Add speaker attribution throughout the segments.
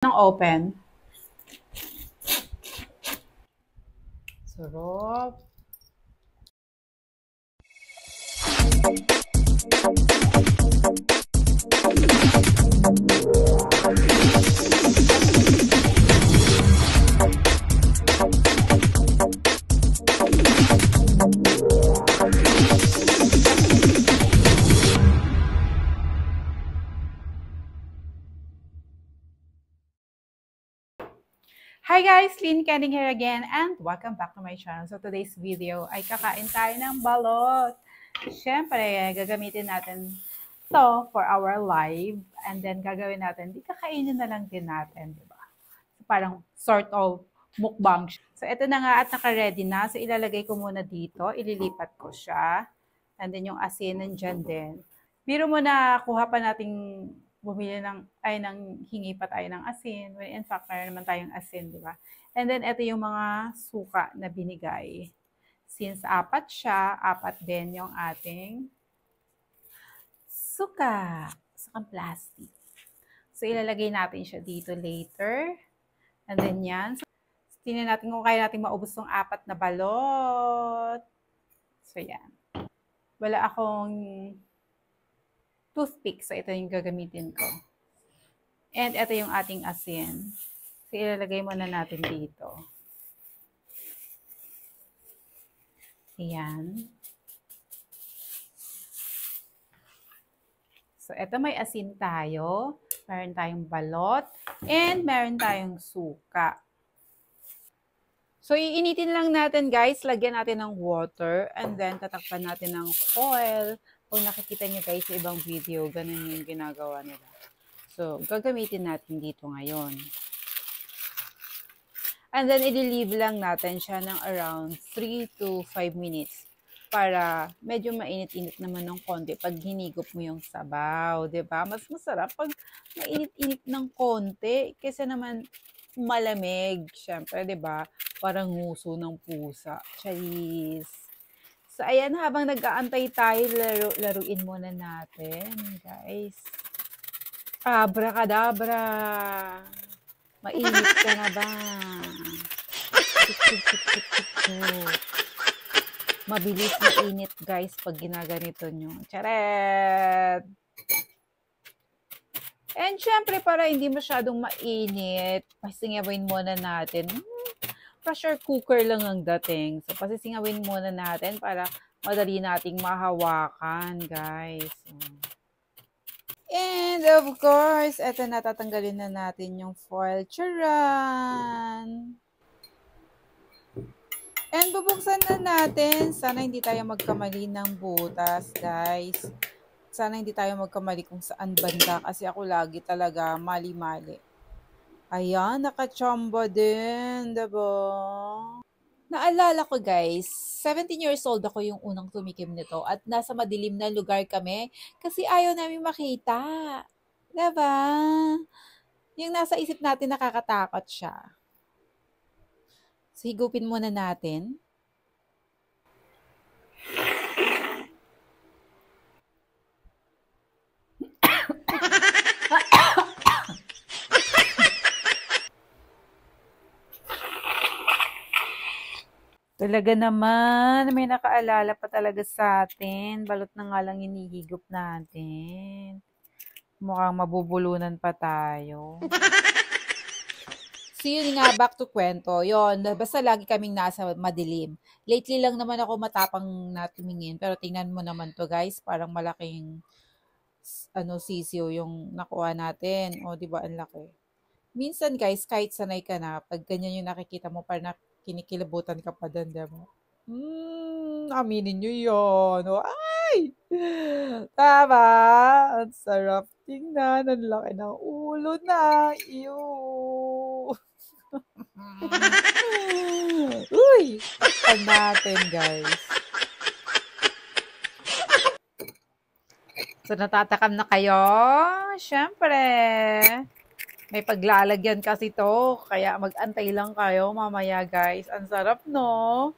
Speaker 1: Ng open. Sarap. Hi guys! Lynn Kenning here again and welcome back to my channel. So today's video ay kakain tayo ng balot. Siyempre, gagamitin natin to for our live and then gagawin natin, kakainin na lang din natin, di ba? So, parang sort of mukbang. So ito na nga at naka-ready na. So ilalagay ko muna dito, ililipat ko siya. And then yung asin nandyan din. Biro mo na kuha pa nating bumili ng hingi pa tayo ng asin. When in fact, meron naman tayong asin, di ba? And then, ito yung mga suka na binigay. Since apat siya, apat din yung ating suka. Sukang plastic. So, ilalagay natin siya dito later. And then yan. So, tingnan natin kung kaya natin maubos ng apat na balot. So, yan. Wala akong toothpick. So, ito yung gagamitin ko. And ito yung ating asin. So, ilalagay muna natin dito. Ayan. So, ito may asin tayo. Meron tayong balot. And meron tayong suka. So, iinitin lang natin guys. Lagyan natin ng water. And then, tatakpan natin ng foil. Kung nakikita nyo guys sa ibang video, ganun yung ginagawa nila. So, gagamitin natin dito ngayon. And then, i-leave lang natin siya ng around 3 to 5 minutes para medyo mainit-init naman ng konti pag hinigop mo yung sabaw, 'di ba? Mas masarap pag mainit-init ng konti kaysa naman malamig, syempre, 'di ba? Parang nguso ng pusa. Charis. So, ayan, habang nag-aantay tayo, laruin muna natin, guys. Abracadabra! Mainit ka na ba? Mabilis mainit, guys, pag ginaganito nyo. Charet! And syempre, para hindi masyadong mainit, pasingawin muna natin. Pressure cooker lang ang dating. So, pasisingawin muna natin para madali nating mahawakan, guys. And of course, eto na, tatanggalin na natin yung foil. Charan! And bubuksan na natin. Sana hindi tayo magkamali ng butas, guys. Sana hindi tayo magkamali kung saan banda kasi ako lagi talaga mali-mali. Ayan, nakachamba din, diba? Naalala ko guys, 17 years old ako yung unang tumikim nito at nasa madilim na lugar kami kasi ayaw namin makita. Diba? Yung nasa isip natin nakakatakot siya. So, higupin muna natin. Talaga naman, may nakaalala pa talaga sa atin. Balot na nga lang hinihigop natin. Mukhang mabubulunan pa tayo. So yun nga, back to kwento. Yun, basta lagi kaming nasa madilim. Lately lang naman ako matapang na tumingin. Pero tingnan mo naman to guys, parang malaking sisiyo yung nakuha natin. O, di ba, ang laki. Minsan guys, kahit sanay ka na, pag ganyan yung nakikita mo, parang kinikilabutan ka pa din, diba? Aminin nyo yun. O, ay! Tama! Ang sarap tingnan. Ang laki ng ulo na. Ew! Uy! Takpan natin, guys. So, natatakam na kayo? Siyempre. May paglalagyan kasi to, kaya mag-antay lang kayo mamaya, guys. Ang sarap, no?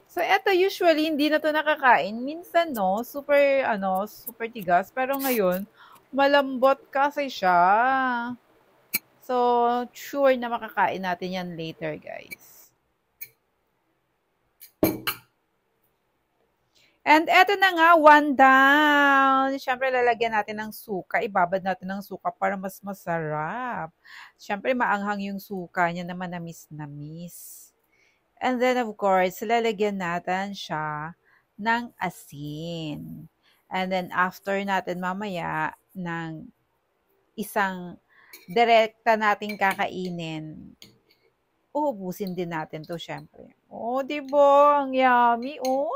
Speaker 1: So, eto, usually, hindi na to nakakain. Minsan, no, super tigas. Pero ngayon, malambot kasi siya. So, sure na makakain natin yan later, guys. And eto na nga, 1 down. Siyempre, lalagyan natin ng suka. Ibabad natin ng suka para mas masarap. Siyempre, maanghang yung suka niya na manamis-namis. And then, of course, lalagyan natin siya ng asin. And then, after natin mamaya ng isang direkta nating kakainin, uubusin din natin to, syempre. Oh, diba? Ang yummy. Oh,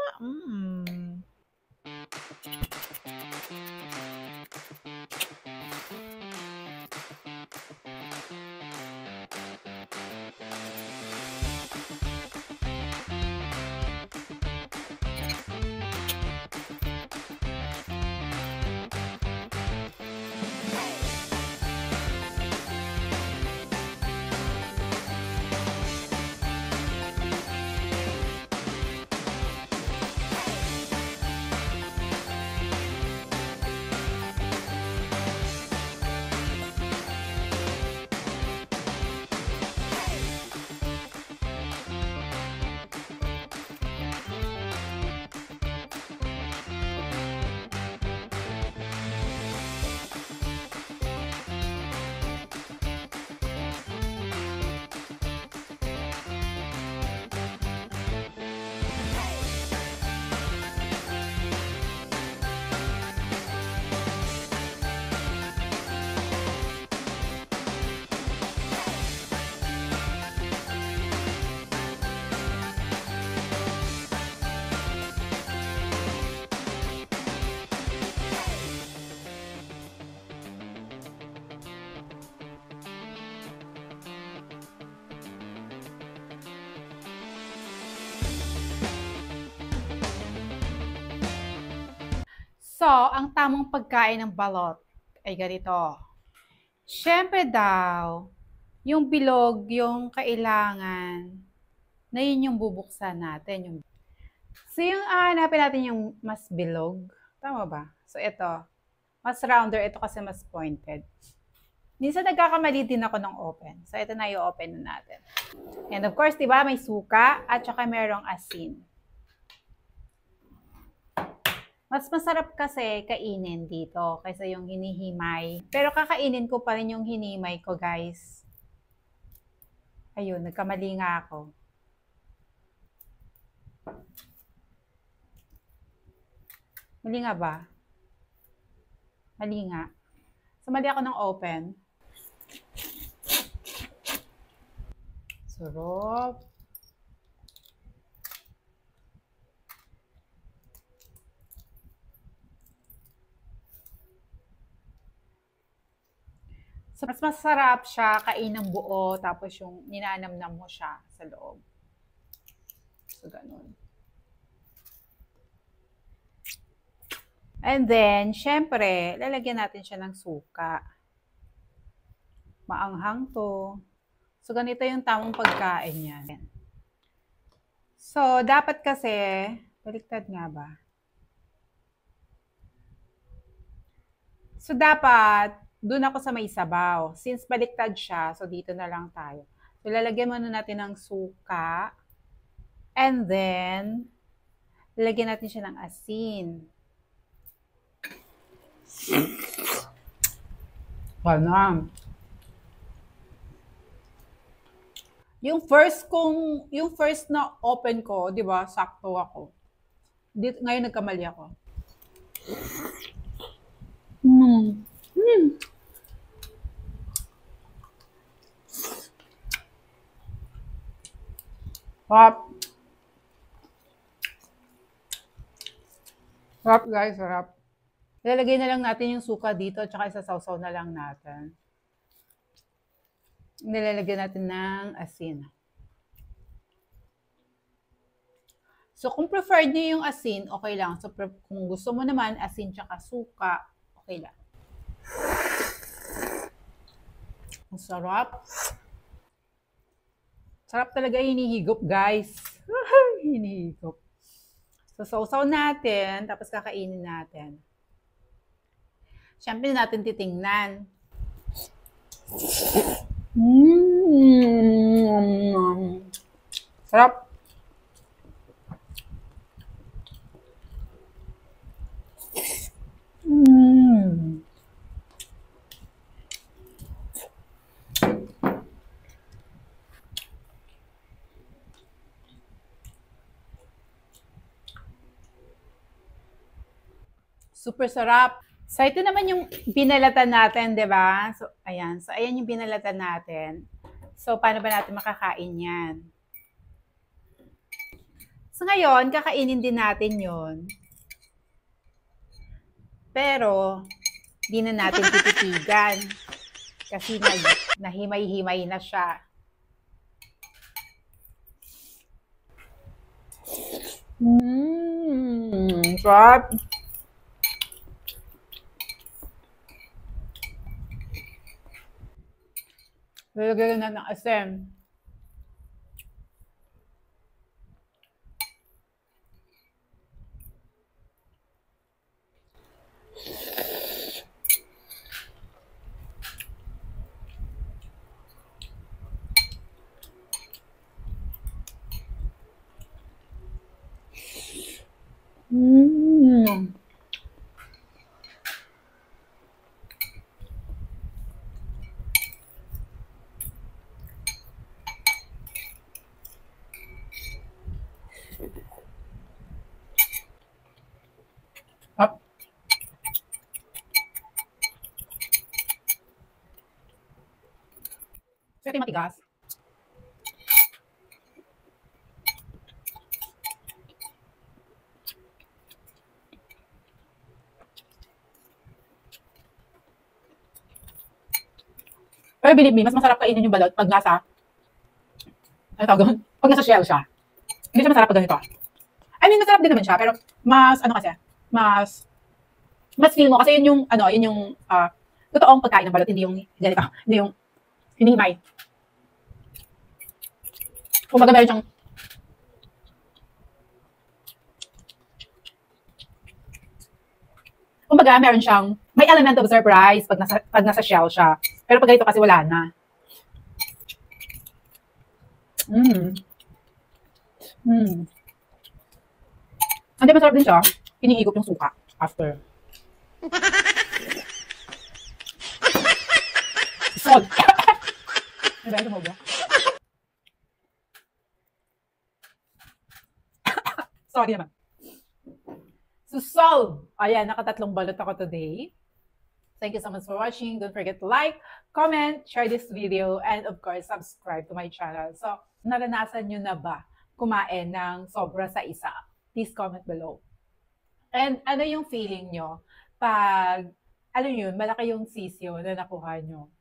Speaker 1: So, ang tamang pagkain ng balot ay ganito. Siyempre daw, yung bilog, yung kailangan, na yun yung bubuksan natin. So, yung hanapin natin yung mas bilog. Tama ba? So, ito. Mas rounder. Ito kasi mas pointed. Minsan nagkakamali din ako ng open. So, ito na yung open na natin. And of course, diba, may suka at saka merong asin. Mas masarap kasi kainin dito kaysa yung hinihimay. Pero kakainin ko pa rin yung hinimay ko, guys. Ayun, nagkamali nga ako. Mali nga ba? Mali nga. So, mali ako ng open. Sarap. So, mas masarap siya kain ng buo, tapos yung ninanamnam mo siya sa loob. So, ganun. And then, syempre, lalagyan natin siya ng suka. Maanghang to. So, ganito yung tamang pagkain niya. So, dapat kasi, baliktad nga ba? So, dapat, doon ako sa may sabaw. Since baliktad siya, so dito na lang tayo. So, lalagyan muna natin ng suka. And then, lalagyan natin siya ng asin. Ganun. Yung first na open ko, di ba, sakto ako. Dito, ngayon nagkamali ako. Sarap. Sarap, guys, sarap. Ilalagay na lang natin yung suka dito at saka isasawsaw na lang natin. Nilalagyan natin ng asin. So, kung preferred niyo yung asin, okay lang. So, kung gusto mo naman, asin tsaka suka, okay lang. Ang sarap. Sarap talaga hinihigop, guys. Hinihigop. So, sausaw natin, tapos kakainin natin. Siyempre natin titingnan. Sarap. Super sarap. So, ito naman yung binalatan natin, di ba? So, ayan. So, ayan yung binalatan natin. So, paano ba natin makakain yan? So, ngayon, kakainin din natin yon. Pero, di na natin tititigan. Kasi nahimay-himay na siya. Sarap. Lalagyan na ng asin. Up. So, ito yung matigas. Pero believe me, mas masarap kainin yung balot pag nasa, ano tawag doon? Pag nasa shell siya. Hindi siya masarap pag ganito. I mean, masarap din naman siya, pero mas, ano kasi, mas feel mo, kasi yun yung, yun yung, totoong pagkain ng balot, hindi yung, ganito, hindi yung, hinimay. Kumbaga meron siyang, may element of surprise pag nasa shell siya. Pero pag ganito kasi wala na. Hindi, masarap din siya. Hinihigop yung suka after. Salt. Dahil mo ba? Sorry naman. So, solve! Ayan, nakatatlong balot ako today. Thank you so much for watching. Don't forget to like, comment, share this video, and of course, subscribe to my channel. So, naranasan nyo na ba kumain ng sobra sa isa? Please comment below. And ano yung feeling nyo pag, ano yun, malaki yung sisyo na nakuha nyo?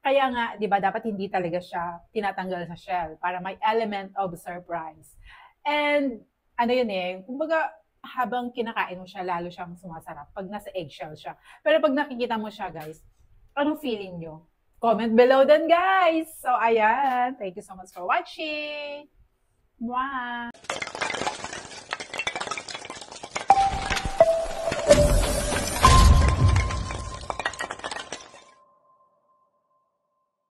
Speaker 1: Kaya nga, di ba, dapat hindi talaga siya tinatanggal sa shell para may element of surprise. And, ano yun kumbaga, habang kinakain mo siya, lalo siyang sumasarap pag nasa eggshell siya. Pero pag nakikita mo siya, guys, anong feeling nyo? Comment below then, guys! So, ayan. Thank you so much for watching! Mwah!